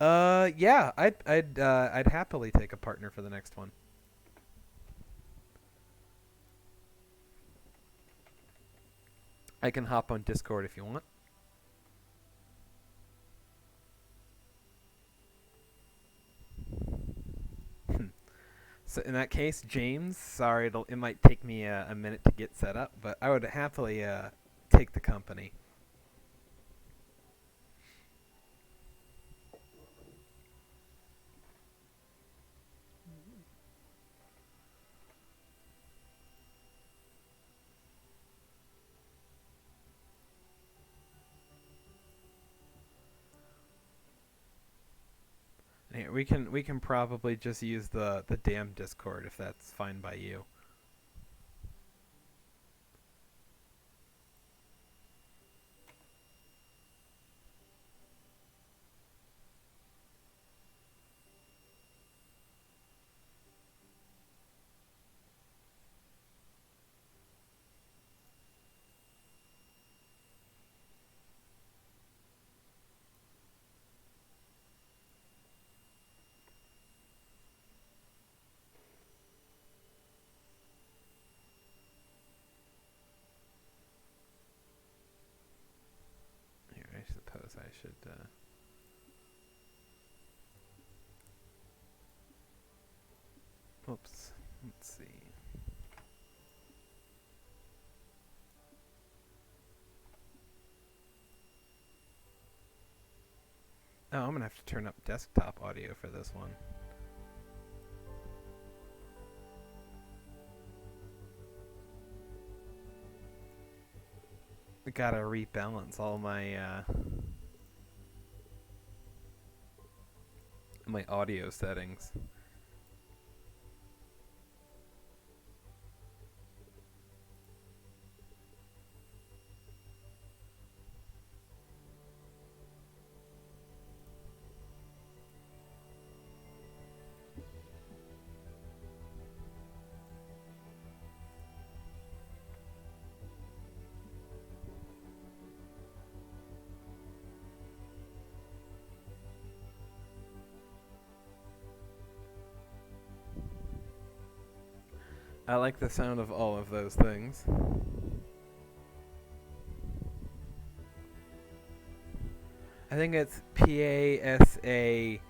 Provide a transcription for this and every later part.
Yeah, I'd happily take a partner for the next one. I can hop on Discord if you want. So in that case, James, sorry, it might take me a minute to get set up, but I would happily take the company. Here, we can probably just use the damn Discord if that's fine by you. Here, I suppose I should. Oops. Let's see. Oh, I'm gonna have to turn up desktop audio for this one. I gotta rebalance all my audio settings. I like the sound of all of those things. I think it's PASATIEMPO?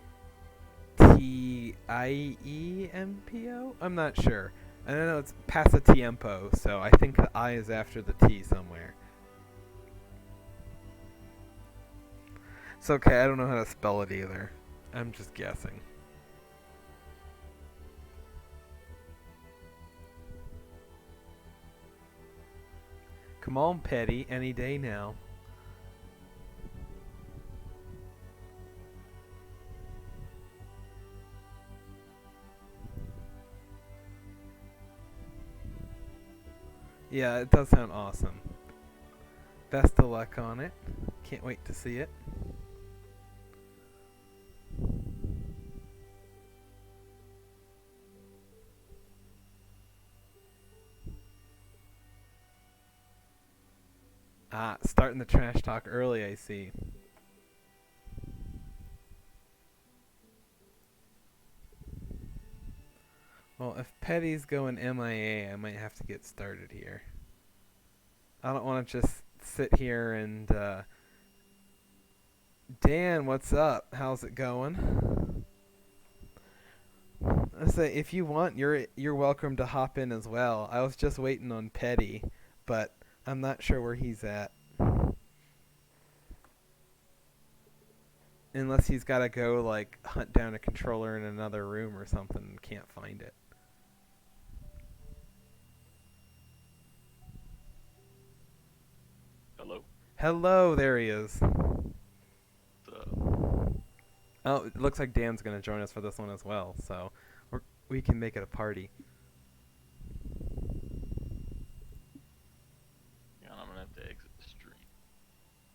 I'm not sure. I don't know, it's Pasatiempo, so I think the I is after the T somewhere. It's okay, I don't know how to spell it either. I'm just guessing. Come on, Petty, any day now. Yeah, it does sound awesome. Best of luck on it. Can't wait to see it. Ah, starting the trash talk early, I see. Well, if Petty's going MIA, I might have to get started here. I don't want to just sit here and, Dan, what's up? How's it going? I say, if you want, you're welcome to hop in as well. I was just waiting on Petty, but I'm not sure where he's at. Unless he's got to go, like, hunt down a controller in another room or something and can't find it. Hello. Hello, there he is. Uh, Oh, it looks like Dan's going to join us for this one as well, so we can make it a party. yeah, I'm gonna have to exit the stream.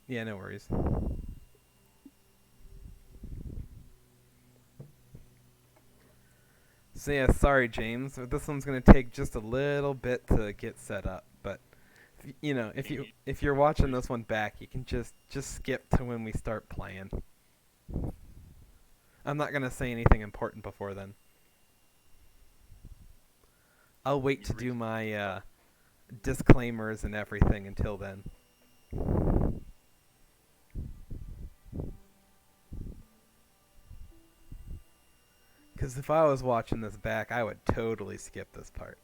Yeah, no worries. So yeah, sorry James, this one's gonna take just a little bit to get set up, but if you're watching this one back, you can just skip to when we start playing. I'm not gonna say anything important before then. I'll wait You to do reason. my disclaimers and everything until then. Because if I was watching this back, I would totally skip this part.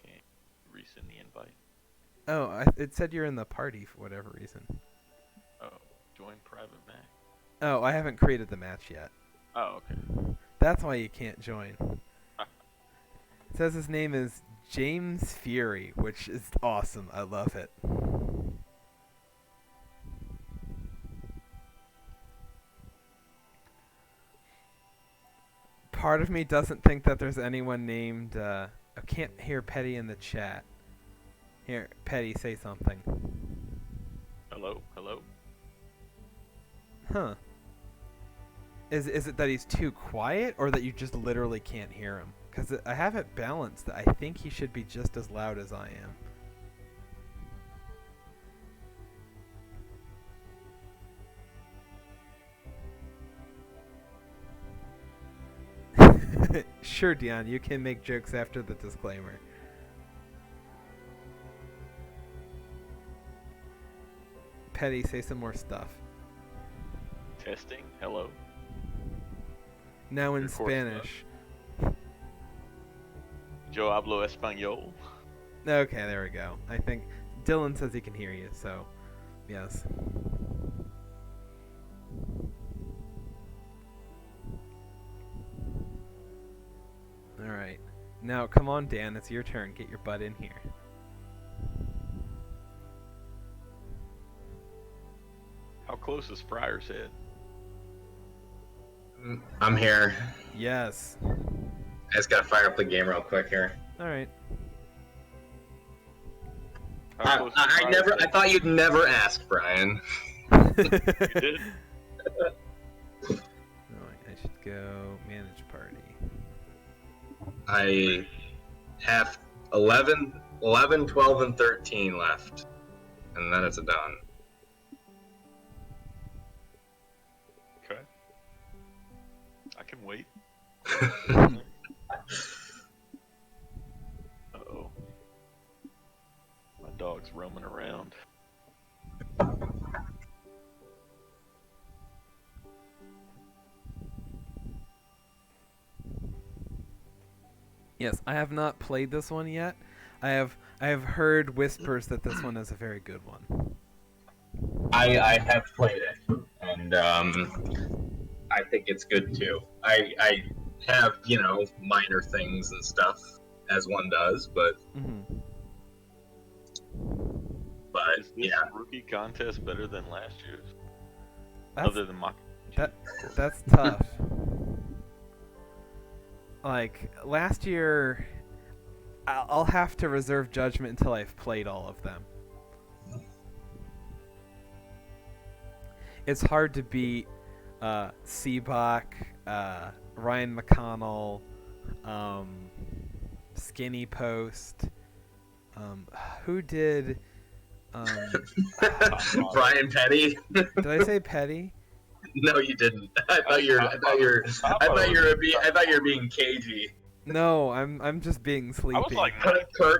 Can't resend the invite. Oh, it said you're in the party for whatever reason. Oh, join private match. Oh, I haven't created the match yet. Oh, okay. That's why you can't join. It says his name is James Fury, which is awesome. I love it. Part of me doesn't think that there's anyone named. I can't hear Petty in the chat. Here, Petty, say something. Hello, hello. Huh. Is it that he's too quiet, or that you just literally can't hear him? Because I have it balanced. I think he should be just as loud as I am. Sure, Dion, you can make jokes after the disclaimer. Petty, say some more stuff. Testing. Hello. Now in Your course Spanish. Yo hablo español. Okay, there we go. I think Dylan says he can hear you, so yes. Alright. Now, come on, Dan. It's your turn. Get your butt in here. How close is Friar's Head? I'm here. Yes. I just gotta fire up the game real quick here. Alright. How close is I Friar's never. Head? I thought you'd never ask, Brian. You did? I should go manage party. I have 11, 12, and 13 left, and then it's done. Okay. I can wait. Uh-oh. My dog's roaming around. Yes, I have not played this one yet. I have heard whispers that this one is a very good one. I have played it, and I think it's good too. I have minor things and stuff as one does, but Mm-hmm. Is this yeah. rookie contest better than last year's? That's Other than my. that's tough. Like last year, I'll have to reserve judgment until I've played all of them. It's hard to beat Seabach, Ryan McConnell, Skinny Post. Who did? Brian Petty. Did I say Petty? No, you didn't. I thought you were being cagey. No, I'm just being sleepy. I was like,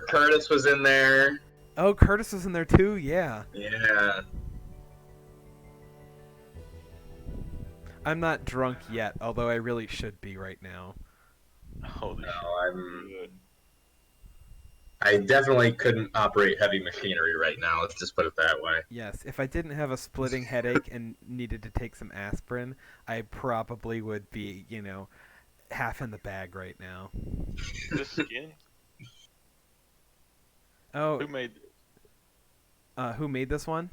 Curtis was in there. Oh, Curtis was in there too. Yeah. Yeah. I'm not drunk yet, although I really should be right now. holy shit. I'm. Good. I definitely couldn't operate heavy machinery right now. Let's just put it that way. Yes, if I didn't have a splitting headache and needed to take some aspirin, I probably would be, half in the bag right now. This skin? Oh, Who made? who made this one?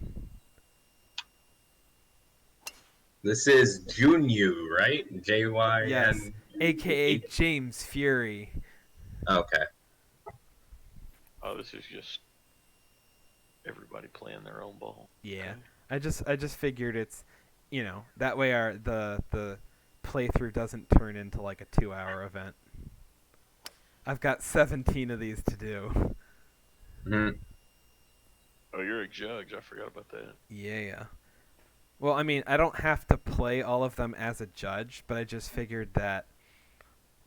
This is Junyu, right? JYN. Yes, aka James Fury. Okay. Oh, this is just everybody playing their own ball. Yeah, Okay. I just figured it's, that way the playthrough doesn't turn into like a 2-hour event. I've got 17 of these to do. Mm-hmm. Oh, you're a judge. I forgot about that. Yeah. Well, I mean, I don't have to play all of them as a judge, but I just figured that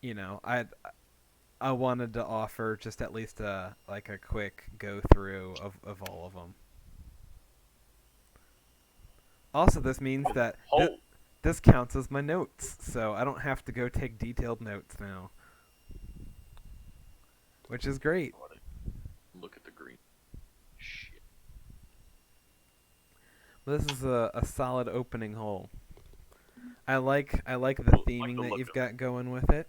you know I wanted to offer just at least a like a quick go through of all of them. Also, this means that Hold. this counts as my notes, so I don't have to go take detailed notes now, which is great. Look at the green. Shit. This is a solid opening hole. I like the Like theming the that look you've of got going with it.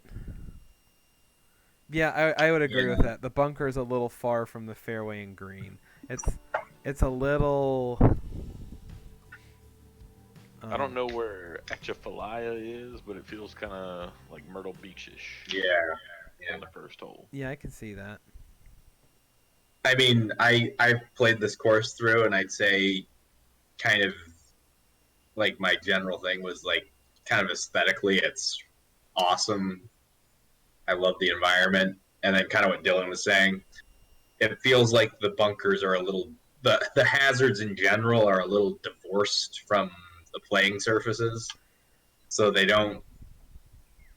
Yeah, I would agree with Yeah. that. The bunker is a little far from the fairway and green. It's it's a little. I don't know where Atchafalaya is, but it feels kind of like Myrtle Beach-ish Yeah. Yeah. on the first hole. Yeah, I can see that. I mean, I've played this course through, and I'd say kind of like my general thing was like kind of aesthetically, it's awesome. I love the environment, and then kind of what Dylan was saying, it feels like the bunkers are a little the hazards in general are a little divorced from the playing surfaces, so they don't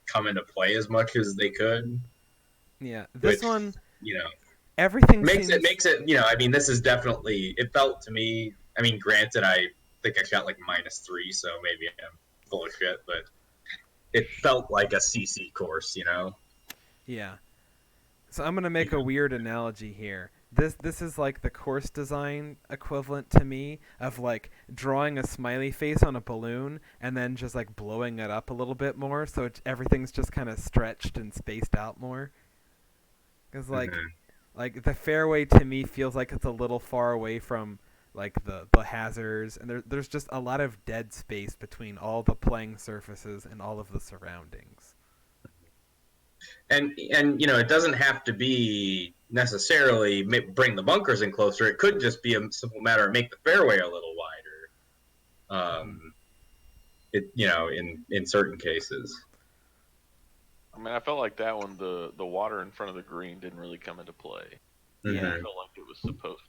come into play as much as they could, Yeah, this which one you know everything makes it seems. makes it you know I mean this is definitely it felt to me. I mean, granted, I think I shot like -3, so maybe I'm full of shit, but it felt like a CC course, you know. Yeah. So I'm gonna make a weird analogy here. This is like the course design equivalent to me of like drawing a smiley face on a balloon and then just like blowing it up a little bit more, so everything's just kind of stretched and spaced out more. Because Mm-hmm. like the fairway to me feels like it's a little far away from like the hazards, and there's just a lot of dead space between all the playing surfaces and all of the surroundings. And you know it doesn't have to be necessarily bring the bunkers in closer. It could just be a simple matter of make the fairway a little wider. Hmm. It you know in certain cases. I mean, I felt like that one, the water in front of the green didn't really come into play. Yeah. I Mm-hmm. felt like it was supposed.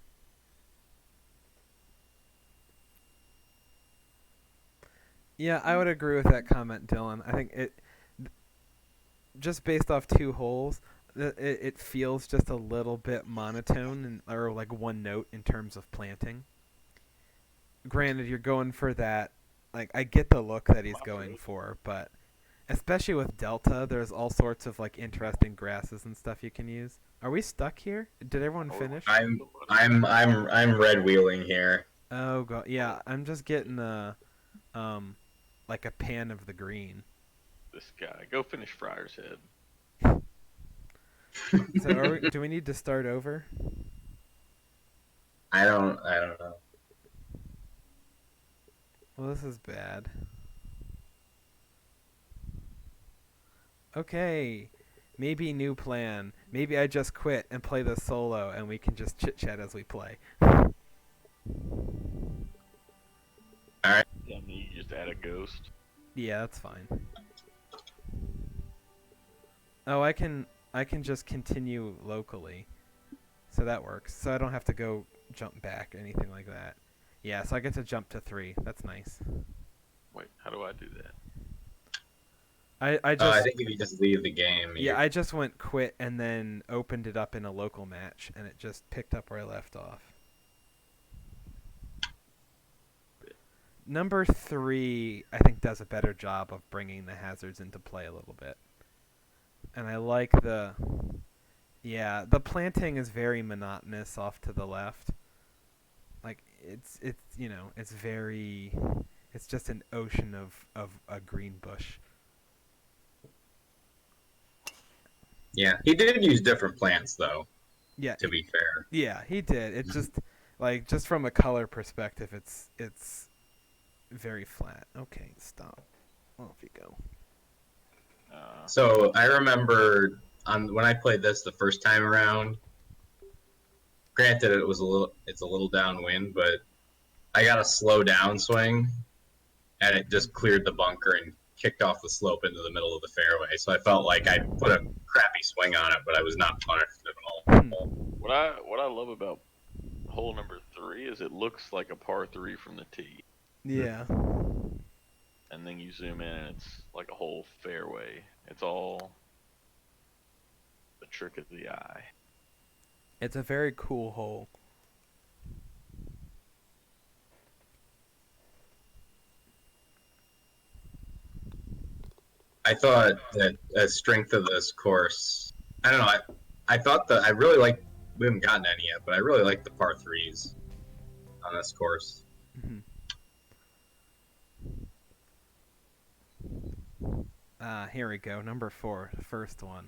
Yeah, I would agree with that comment, Dylan. I think it just based off two holes, it feels just a little bit monotone and or like one note in terms of planting. Granted, you're going for that. Like I get the look that he's going for, but especially with Delta, there's all sorts of like interesting grasses and stuff you can use. Are we stuck here? Did everyone finish? I'm red wheeling here. Oh god, yeah. I'm just getting a um like a pan of the green. This guy, go finish Friar's Head. So do we need to start over? I don't know. Well, this is bad. Okay, maybe new plan. Maybe I just quit and play this solo, and we can just chit chat as we play. Yeah, I mean, you just add a ghost. Yeah, that's fine. Oh, I can just continue locally, so that works. So I don't have to go jump back or anything like that. Yeah, so I get to jump to 3. That's nice. Wait, how do I do that? I I just think if you just leave the game, yeah I just went quit and then opened it up in a local match, and it just picked up where I left off. Number 3, I think, does a better job of bringing the hazards into play a little bit. And I like the planting is very monotonous off to the left. Like it's just an ocean of a green bush. yeah, he did use different plants though. Yeah, To be fair, yeah, he did. It's just like just from a color perspective, it's very flat. Okay, stop. Off you go. Uh, so I remember on when I played this the first time around. Granted, it's a little downwind, but I got a slow down swing, and it just cleared the bunker and kicked off the slope into the middle of the fairway. So I felt like I put a crappy swing on it, but I was not punished at Hmm. all. what I love about hole number 3 is it looks like a par 3 from the tee. Yeah. and then you zoom in and it's like a whole fairway. It's all the trick of the eye. It's a very cool hole. I thought that a strength of this course. I don't know. I thought that I really like. We haven't gotten any yet, but I really like the par threes on this course. Mhm. Here we go. Number 4, the first one.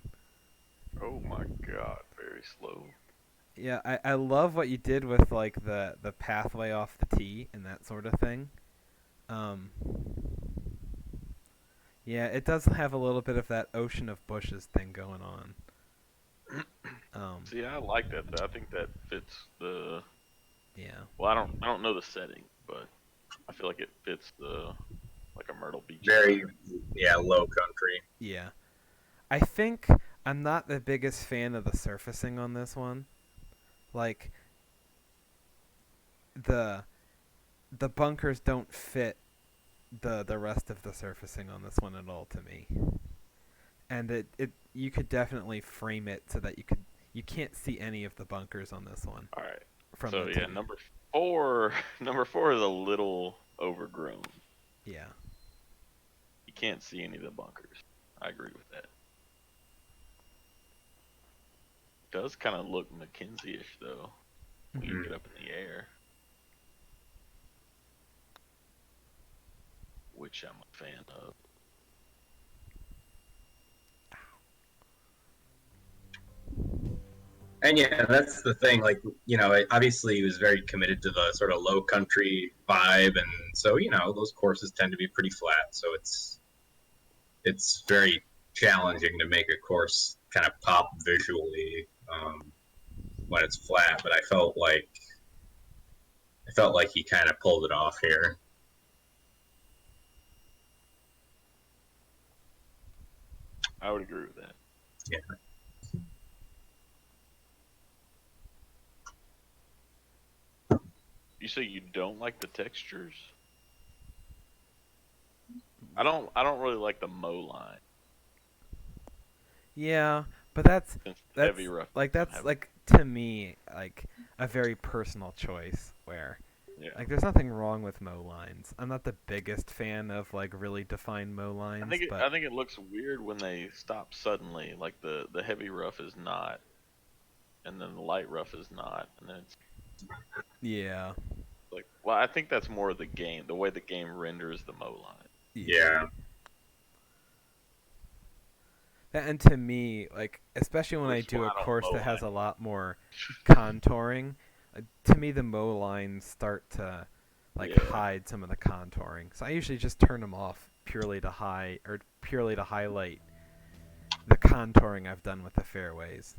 Oh my god, very slow. Yeah, I love what you did with like the pathway off the tee and that sort of thing. Um, yeah, it does have a little bit of that ocean of bushes thing going on. Um, See, I like that though. I think that fits the. yeah, Well, I don't know the setting, but I feel like it fits the like a Myrtle Beach Very, environment. yeah, low country. yeah. I think I'm not the biggest fan of the surfacing on this one. Like the the bunkers don't fit the rest of the surfacing on this one at all to me. And it you could definitely frame it so that you can't see any of the bunkers on this one All right. from the So yeah, tee. number 4, number 4 is a little overgrown. Yeah. You can't see any of the bunkers. I agree with that. Does kind of look Mackenzie-ish though when you Mhm. Mm. get up in the air, which I'm a fan of. And yeah, that's the thing. Like, obviously he was very committed to the sort of low country vibe, and so those courses tend to be pretty flat. So it's very challenging to make a course kind of pop visually when it's flat. But I felt like he kind of pulled it off here. I would agree with that. Yeah. You say you don't like the textures? I don't really like the mow line Yeah, but that's since that's heavy rough like doesn't that's have. like to me like a very personal choice where Yeah. like there's nothing wrong with mow lines. I'm not the biggest fan of like really defined mow lines, but I think it looks weird when they stop suddenly. Like the heavy rough is not, and then the light rough is not, and then it's yeah. like, well, I think that's more of the game, the way the game renders the mow line. Yeah. Yeah. And to me, like especially when I Which is why do a I don't course mow that has line. a lot more contouring, to me the mow lines start to like Yeah. hide some of the contouring. So I usually just turn them off purely to highlight the contouring I've done with the fairways.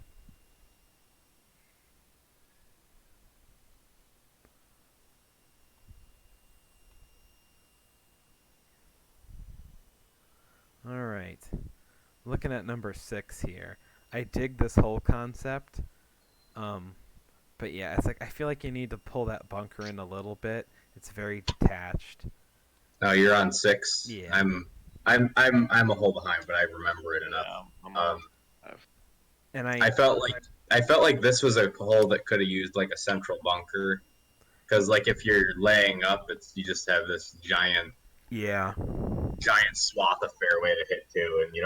All right. Looking at number 6 here. I dig this whole concept. Um but yeah, it's like I feel like you need to pull that bunker in a little bit. It's very detached. No, you're on 6. Yeah. I'm a hole behind, but I remember it enough. Yeah, I'm Um, on. I've, And I I felt like this was a hole that could have used like a central bunker because like if you're laying up, you just have this yeah. giant swath of fairway to hit to, and you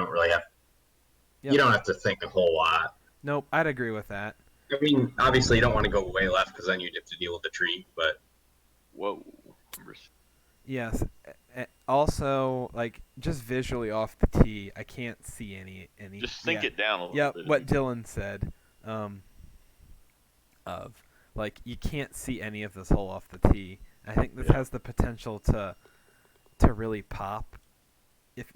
Yep. don't have to think a whole lot. Nope, I'd agree with that. I mean, obviously you don't want to go way left because then you'd have to deal with the tree, but whoa. Number Yes. Also, like just visually off the tee, I can't see any. Just sink Yeah. it down a little Yep. bit. What Dylan said. Um, of like you can't see any of this hole off the tee. I think this Yeah. has the potential to really pop if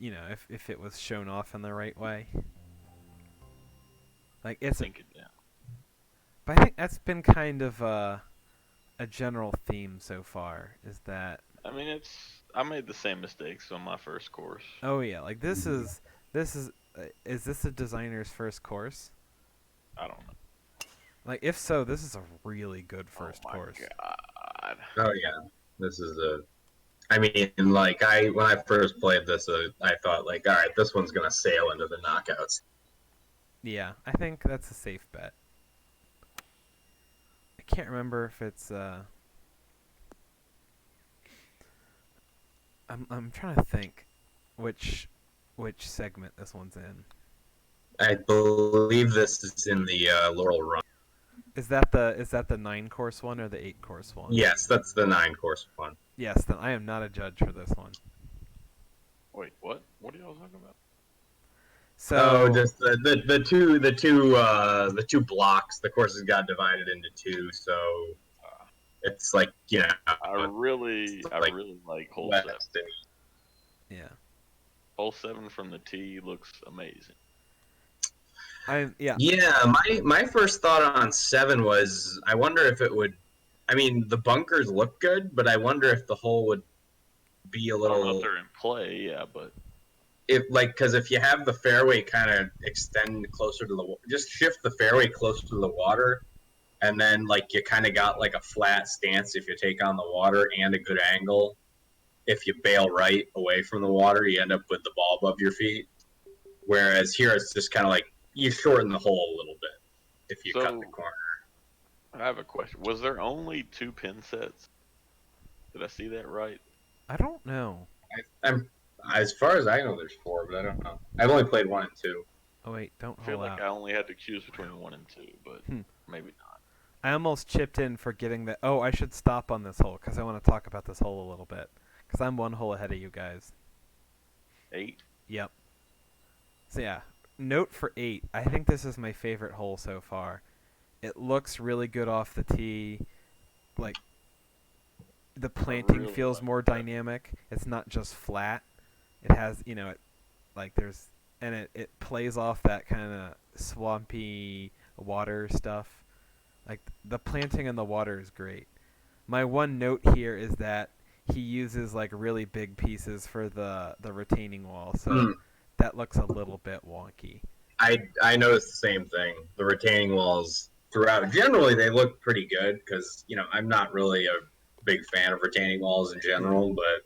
if it was shown off in the right way. Like Sink it down. but I think that's been kind of a general theme so far is that I mean, I made the same mistakes on my first course. oh yeah, like this is this a designer's first course? I don't know. Like if so, this is a really good Oh first my course. god. oh yeah, this is a I mean, like when I first played this, I thought like, all right, this one's gonna sail into the knockouts. Yeah, I think that's a safe bet. I can't remember if it's. I'm trying to think which segment this one's in. I believe this is in the Laurel Run. Is that the 9 course one or the 8 course one? Yes, that's the 9 course one. Yes, then I am not a judge for this one. Wait, what? What are y'all talking about? Oh, So just the two blocks. The courses got divided into two, so Uh, it's like it's I like really like hole west seven. and yeah, Hole seven from the tee looks amazing. yeah. yeah. My first thought on 7 was I wonder if it would. I mean, the bunkers look good, but I wonder if the hole would be a I don't know if little they're in play, yeah, but if like because if you have the fairway kind of extend closer to the just shift the fairway closer to the water, and then like you kind of got like a flat stance if you take on the water and a good angle. If you bail right away from the water, you end up with the ball above your feet. Whereas here, it's just kind of like you shorten the hole a little bit if you cut the so corner. I have a question. Was there only 2 pin sets? Did I see that right? I don't know. I'm as far as I know, there's 4, but I don't know. I've only played 1 and 2. Oh wait, don't I feel hole like out. I only had to choose between 1 and 2, but Hmm. maybe not. I almost chipped in for getting the. Oh, I should stop on this hole because I want to talk about this hole a little bit because I'm 1 hole ahead of you guys. 8? Yep. So yeah, note for 8. I think this is my favorite hole so far. It looks really good off the tee. Like the I planting really feels like more that. dynamic. It's not just flat. It has, like there's and it plays off that kind of swampy water stuff. Like the planting in the water is great. My one note here is that he uses like really big pieces for the retaining wall, so Mm. that looks a little bit wonky. I noticed the same thing. The retaining walls throughout generally they look pretty good because I'm not really a big fan of retaining walls in Yeah. general, but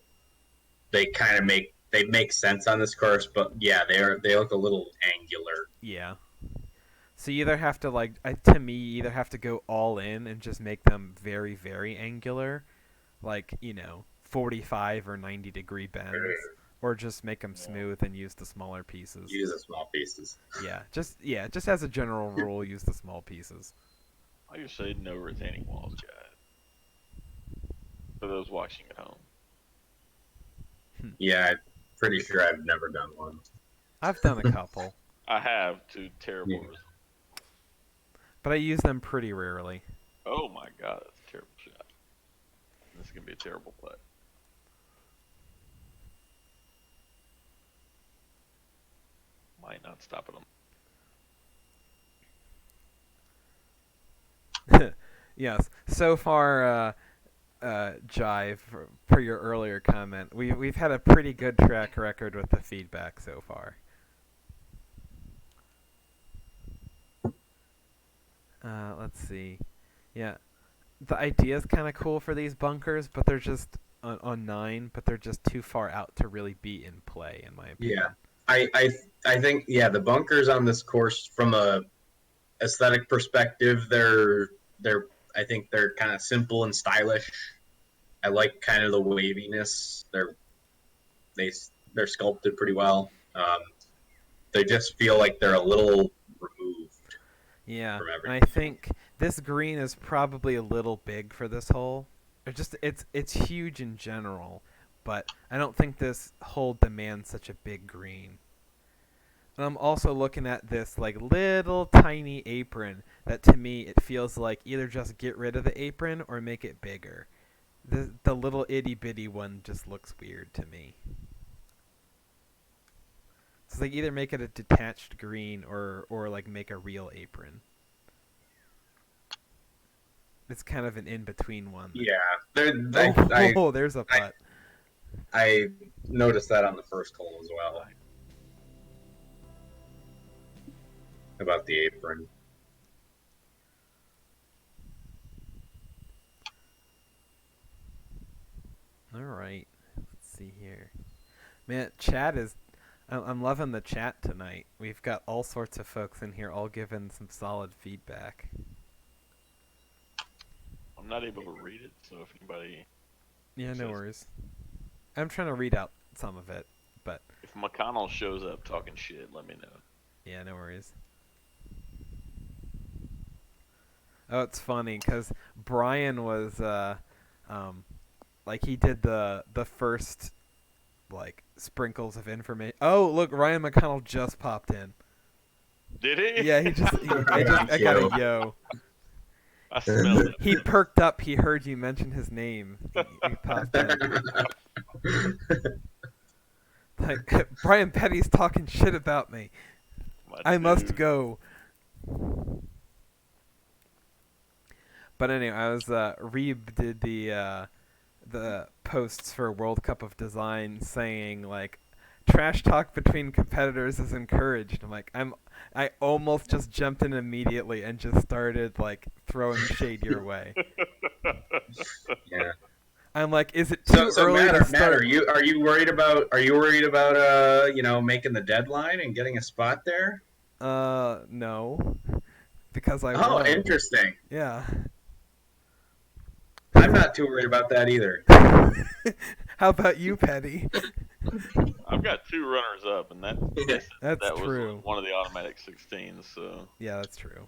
they kind of make sense on this course. But yeah, they look a little angular. Yeah. So you either have to to me, you either have to go all in and just make them very very angular, like 45 or 90-degree bends, or just make them Yeah. smooth and use the smaller pieces. Use the small pieces. Yeah, just as a general rule, use the small pieces. I just say no retaining walls, guys. For those watching at home. Yeah, I'm pretty sure I've never done one. I've done a couple, I have to terrible Yeah. results. but I use them pretty rarely. Oh my god, that's a terrible shot. This is gonna be a terrible play. Might not stop it. Yes. So far, Jive, per your earlier comment, we've had a pretty good track record with the feedback so far. Let's see. Yeah, the idea is kind of cool for these bunkers, but they're just on 9, but they're just too far out to really be in play, in my opinion. Yeah, I think the bunkers on this course from a aesthetic perspective, they're I think they're kind of simple and stylish. I like kind of the waviness. They they're sculpted pretty well. They just feel like they're a little removed Yeah, from and I everything. think this green is probably a little big for this hole. It's huge in general, but I don't think this hole demands such a big green. And I'm also looking at this like little tiny apron that to me it feels like either just get rid of the apron or make it bigger. The little itty bitty one just looks weird to me. So like either make it a detached green or like make a real apron. It's kind of an in between one. Yeah, Oh, there's a I putt. I noticed that on the first hole as well about the apron. All right. see here. Man, chat is. I'm loving the chat tonight. We've got all sorts of folks in here, all giving some solid feedback. I'm not able to read it, so if anybody, Yeah, no says- worries. I'm trying to read out some of it, but if McConnell shows up talking shit, let me know. yeah, no worries. Oh, it's funny because Brian was like he did the first like sprinkles of information. Oh, look, Ryan McConnell just popped in. Did he? Yeah, I got a yo. I smelled it. He perked up. He heard you mention his name. He popped in. Like Brian Petty's talking shit about me. My I must dude. go. But anyway, I was Reeb did the posts for World Cup of Design saying like trash talk between competitors is encouraged. I'm like I almost just jumped in immediately and just started like throwing shade your way. Yeah. I'm like, is it too early Matt, to Matt, start? are you worried about making the deadline and getting a spot there? No, because I Oh, won. interesting. Yeah. I'm not too worried about that either. How about you, Petty? I've got 2 runners up, and That's that true. was one of the automatic 16s. So Yeah, that's true.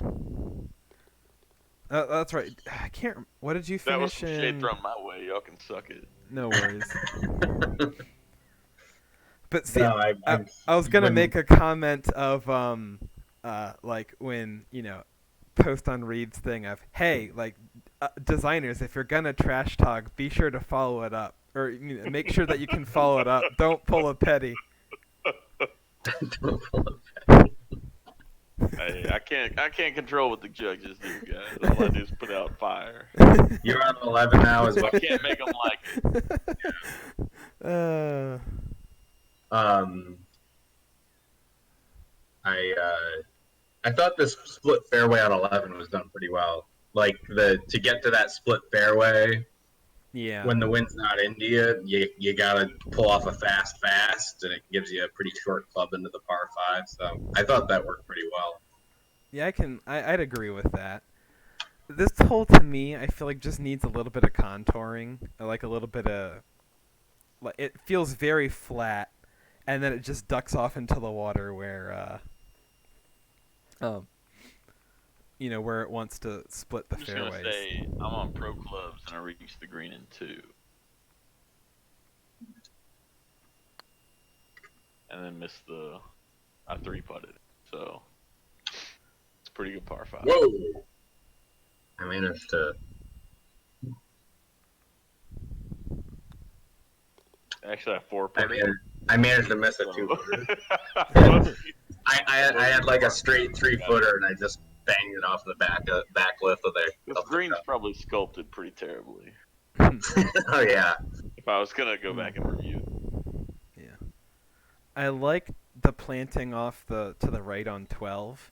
That's right. I can't. What did you that was finish some shade in? thrown my way. Y'all can suck it. No worries. But see, No, I was gonna make a comment of like when post on Reed's thing of hey like designers, if you're gonna trash talk, be sure to follow it up or make sure that you can follow it up. Don't pull a Petty. Hey, I can't control what the judges do, guys. All I do is put out fire. You're on 11 now as well. I can't make them like it. Um, I thought this split fairway on 11 was done pretty well. Like to get to that split fairway Yeah. when the wind's not into you gotta pull off a fast, and it gives you a pretty short club into the par 5. So I thought that worked pretty well. Yeah, I'd agree with that. This hole to me, I feel like just needs a little bit of contouring, like a little bit of. Like it feels very flat, and then it just ducks off into the water where, where it wants to split the I'm just fairways. gonna say I'm on pro clubs and I reached the green in 2, and then missed I 3-putted. So it's a pretty good par 5. Whoa! I managed to. Actually, I 4-putted. I managed to miss a 2-footer. So, I had like a straight 3-footer, and I just banged it off the back lift of the. this green's probably sculpted pretty terribly. Oh yeah. If I was gonna go back and review. Yeah, I like the planting off to the right on 12.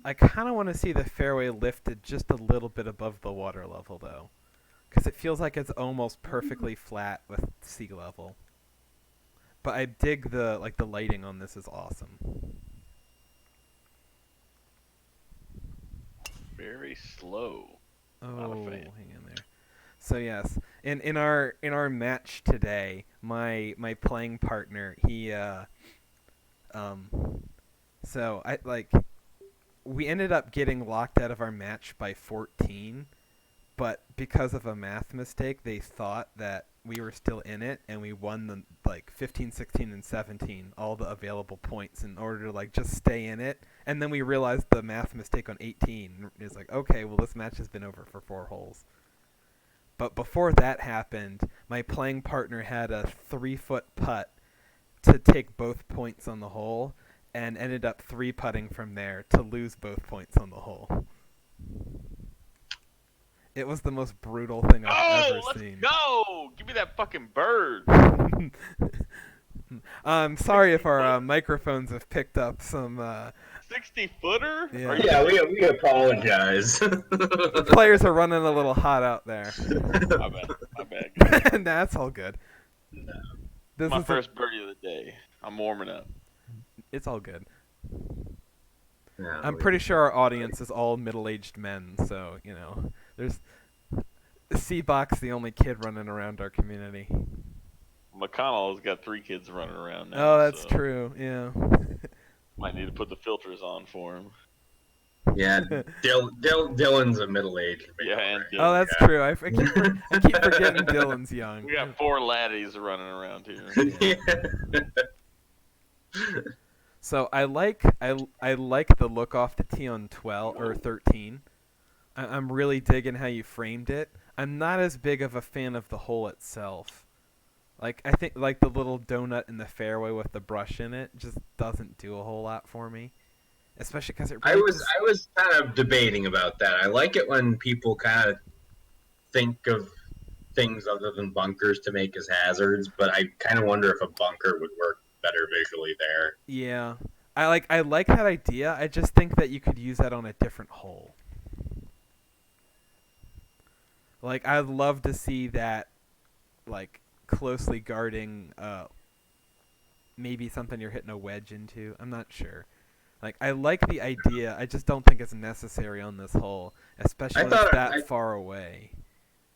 I kind of want to see the fairway lifted just a little bit above the water level though, because it feels like it's almost perfectly flat with sea level. But I dig the lighting on this is awesome. Very slow. Not a Oh, fan. hang in there. So yes, in our match today, my playing partner, he so we ended up getting locked out of our match by 14, but because of a math mistake, they thought that we were still in it, and we won the 15, 16, and 17, all the available points in order to just stay in it. And then we realized the math mistake on 18. It's like, okay, well this match has been over for 4 holes. But before that happened, my playing partner had a 3-foot putt to take both points on the hole, and ended up 3-putting from there to lose both points on the hole. It was the most brutal thing I've ever let's seen. go! Give me that fucking bird. I'm sorry if our microphones have picked up some 60-footer? Yeah. Are you Yeah, we apologize. players are running a little hot out there. My bad. That's all good. This My is a, first birdie of the day. I'm warming up. it's all good. Yeah, I'm pretty sure our audience is all middle-aged men, so there's C-Box, the only kid running around our community. McConnell's got 3 kids running around Oh, now, that's so true. Yeah. might need to put the filters on for him. Yeah, Dylan's a middle-aged Yeah, male, and Oh, Dylan. that's yeah. true. I keep forgetting Dylan's young. We got 4 laddies running around here. Yeah. So I like the look off the tee on 12 or 13. I'm really digging how you framed it. I'm not as big of a fan of the hole itself. Like I think like the little donut in the fairway with the brush in it just doesn't do a whole lot for me, especially because it I really was just I was kind of debating about that. I like it when people kind of think of things other than bunkers to make as hazards, but I kind of wonder if a bunker would work better visually there. yeah. I like that idea. I just think that you could use that on a different hole. Like I'd love to see that like closely guarding maybe something you're hitting a wedge into. I'm not sure. Like I like the idea. I just don't think it's necessary on this hole, especially I when it's thought that I, far away.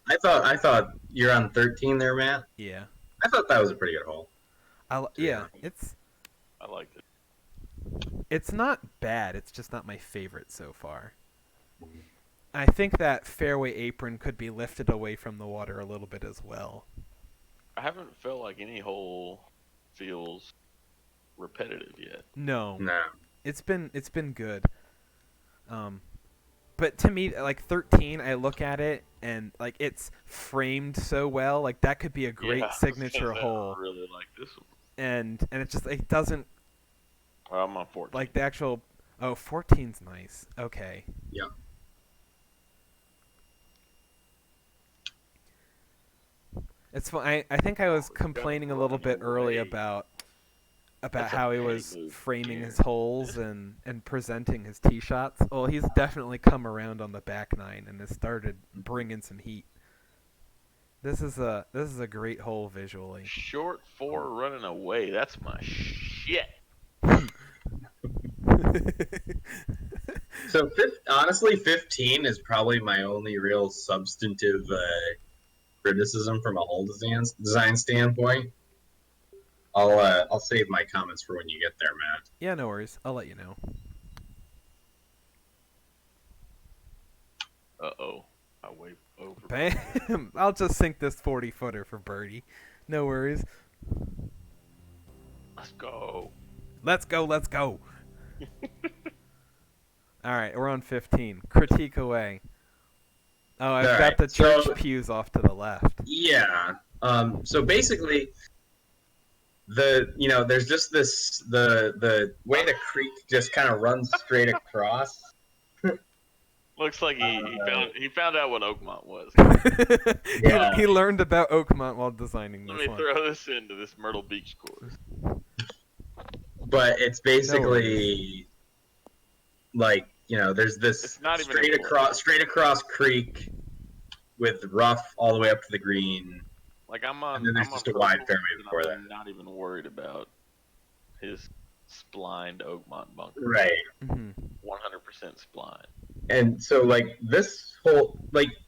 I thought you're on 13 there, Matt. Yeah. I thought that was a pretty good hole. To be Yeah, honest. I liked it. it's not bad. It's just not my favorite so far. I think that fairway apron could be lifted away from the water a little bit as well. I haven't felt like any hole feels repetitive yet. No, No. it's been good. But to me, like 13, I look at it and like it's framed so well. Like that could be a great Yeah, I was signature gonna say, hole, I really like this one. and it just it doesn't Well, I'm on 14. like the actual. Oh, 14's nice. Okay. Yeah. It's fun. I think I was complaining a little bit early about That's a how he petty was move framing here. his holes and presenting his tee shots. Well, he's definitely come around on the back nine and has started bringing some heat. This is a great hole visually. Short 4 running away. That's my shit. So honestly, 15 is probably my only real substantive criticism from a hole design standpoint. I'll save my comments for when you get there, Matt. Yeah, no worries. I'll let you know. Uh-oh. I waved over. Bam! I'll just sink this 40-footer for birdie. No worries. Let's go. Let's go. Let's go. All right, we're on 15. Critique away. Oh, I've All got right, the church so- pews off to the left. Yeah. So basically, there's just the way the creek just kind of runs straight across. Looks like he found out what Oakmont was. Yeah. he learned about Oakmont while designing Let this me one. throw this into this Myrtle Beach course. But it's basically like there's this It's not even straight across creek with rough all the way up to the green. Like I'm on. And then there's I'm just on a wide purple, fairway and before I'm that. not even worried about his splined Oakmont bunker. Right. Hmm 100% spline. And so like this whole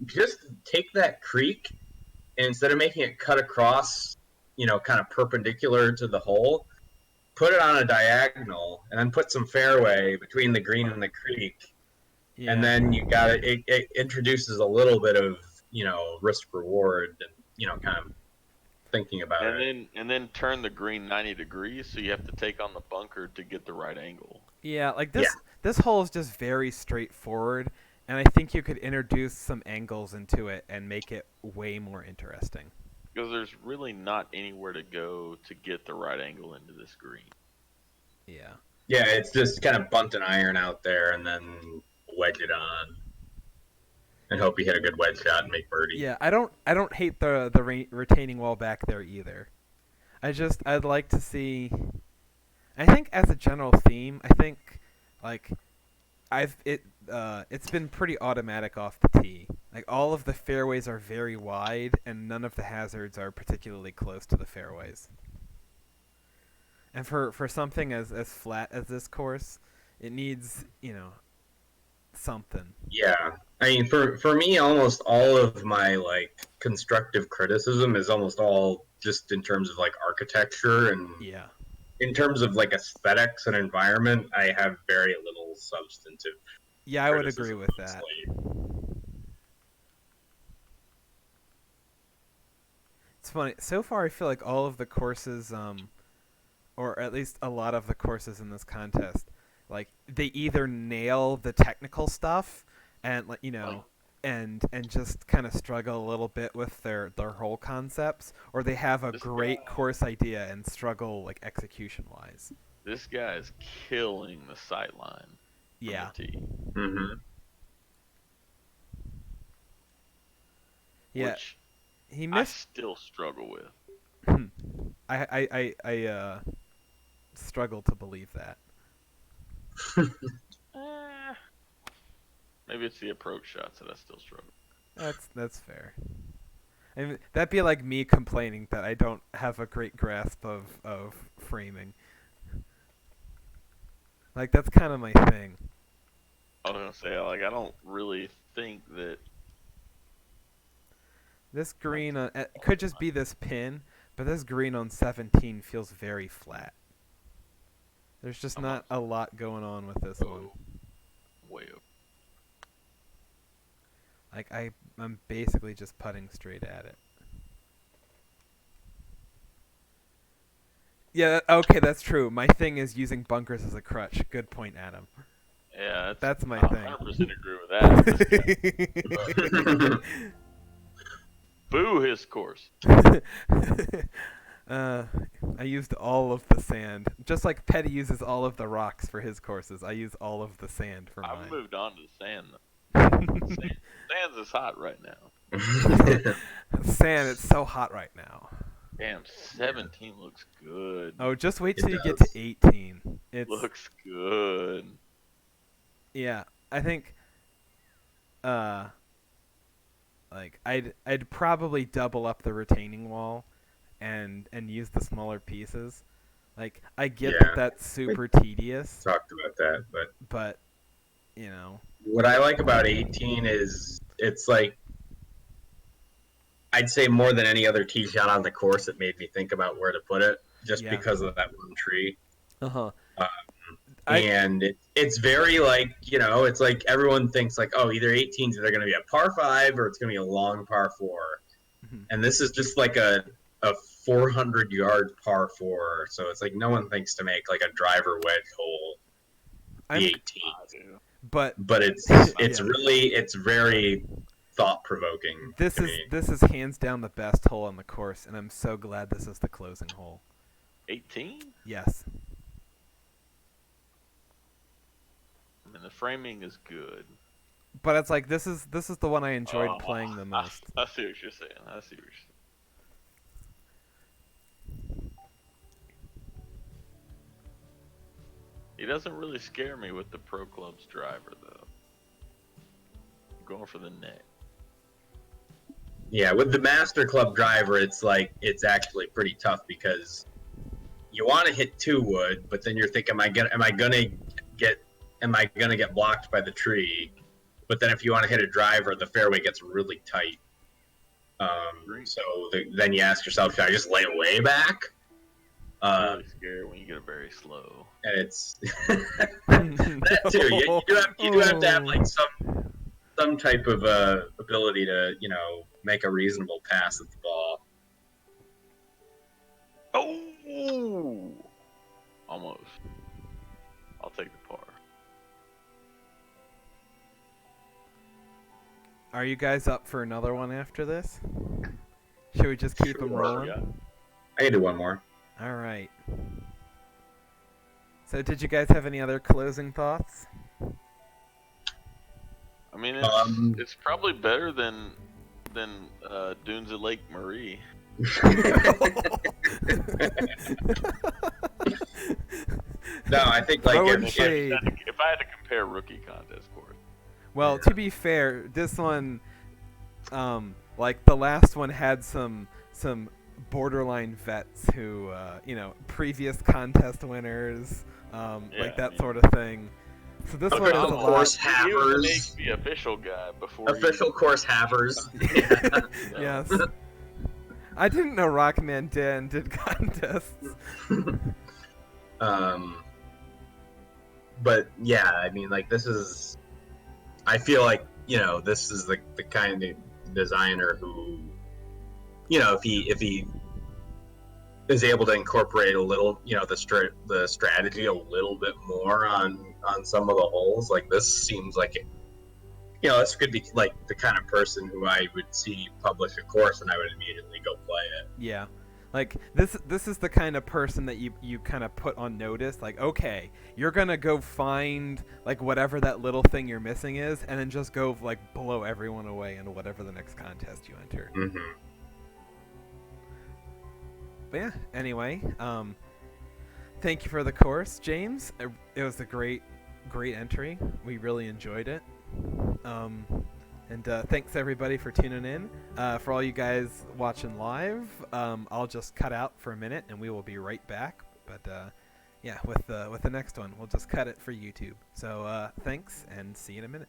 just take that creek and instead of making it cut across, kind of perpendicular to the hole, put it on a diagonal and then put some fairway between the green and the creek. Yeah. And then you got it introduces a little bit of, risk reward and, kind of thinking about it. And then turn the green 90 degrees, so you have to take on the bunker to get the right angle. Yeah, like this hole is just very straightforward, and I think you could introduce some angles into it and make it way more interesting. Because there's really not anywhere to go to get the right angle into this green. Yeah. Yeah, it's just kind of bunt an iron out there and then wedge it on. And hope you hit a good wedge shot and make birdie. Yeah, I don't hate the retaining wall back there either. I'd like to see. I think as a general theme, I think like it's been pretty automatic off the tee. Like all of the fairways are very wide, and none of the hazards are particularly close to the fairways. And for something as flat as this course, it needs, something. Yeah. I mean, for me, almost all of my like constructive criticism is almost all just in terms of like architecture, and Yeah. in terms of like aesthetics and environment, I have very little substantive Yeah, I would agree criticism, with that. honestly. It's funny. So far, I feel like all of the courses, or at least a lot of the courses in this contest, like they either nail the technical stuff and like and just kind of struggle a little bit with their whole concepts, or they have a This great guy, course idea and struggle like execution wise. this guy is killing the sight line from Yeah. the tee, Mm-hmm. Yeah. which He I missed. still struggle with. I struggle to believe that. Eh, maybe it's the approach shots that I still struggle. That's fair. I mean, that'd be like me complaining that I don't have a great grasp of framing. Like that's kind of my thing. I was gonna say, like, I don't really think that. This green on it could just be this pin, but this green on 17 feels very flat. There's just I'm not a lot going on with this one. Way up. Like I'm basically just putting straight at it. Yeah, okay, that's true. My thing is using bunkers as a crutch. Good point, Adam. Yeah, That's my I thing. 100% agree with that. Boo his course. I used all of the sand. Just like Petty uses all of the rocks for his courses, I use all of the sand for I've mine. moved on to the sand. Sand's is hot right now. Sand, it's so hot right now. Damn, 17 looks good. Oh, just wait It till you get does. to 18. It's Looks good. yeah. I think, like I'd probably double up the retaining wall, and use the smaller pieces. Like I get Yeah. that's super tedious, Talked about that, but but what I like about 18 is it's like I'd say more than any other tee shot on the course, it made me think about where to put it, just Yeah. because of that one tree. uh-huh. And it's very like, it's like everyone thinks like, oh, either 18 is either going to be a par 5 or it's going to be a long par 4. Mhm. And this is just like a 400-yard par 4. So it's like no one thinks to make like a driver wedge hole I'm- the 18. But But it's Yeah. really, it's very thought-provoking. this to is me. this is hands down the best hole on the course, and I'm so glad this is the closing hole. 18? Yes. I mean, the framing is good. But it's like this is the one I enjoyed playing the most. I see what you're saying. He doesn't really scare me with the Pro Club's driver, though. I'm going for the net. Yeah, with the Master Club driver, it's like it's actually pretty tough because you want to hit 2 wood, but then you're thinking, am I gonna get blocked by the tree? But then if you want to hit a driver, the fairway gets really tight. So then you ask yourself, should I just lay way back? I'm really scared when you get it very slow. And it's that too. You do have to have like some type of ability to make a reasonable pass at the ball. Oh, almost. I'll take the par. Are you guys up for another one after this? Should we just keep them Sure, rolling? Yeah. I can do one more. All right. So, did you guys have any other closing thoughts? I mean, it's probably better than Dunes at Lake Marie. No, I think like Throwing if shade. If I had to compare rookie contest course, Well, to be fair, this one, like the last one, had some borderline vets who, previous contest winners, like that sort of thing. So this one is a Official lot. course He would make havers. the official guy before Official course havers. Yes. I didn't know Rockman Dan did contests. But yeah, I mean, like, this is. I feel like, this is the kind of designer who, if he is able to incorporate a little, the strategy a little bit more on some of the holes, like, this seems like this could be like the kind of person who I would see publish a course and I would immediately go play it. Yeah. Like, this is the kind of person that you kind of put on notice. Like, okay, you're going to go find, like, whatever that little thing you're missing is, and then just go, like, blow everyone away in whatever the next contest you enter. Mm-hmm. But yeah, anyway, thank you for the course, James. It was a great entry. We really enjoyed it. And thanks everybody for tuning in. For all you guys watching live, I'll just cut out for a minute and we will be right back. But yeah, with the next one, we'll just cut it for YouTube. So thanks and see you in a minute.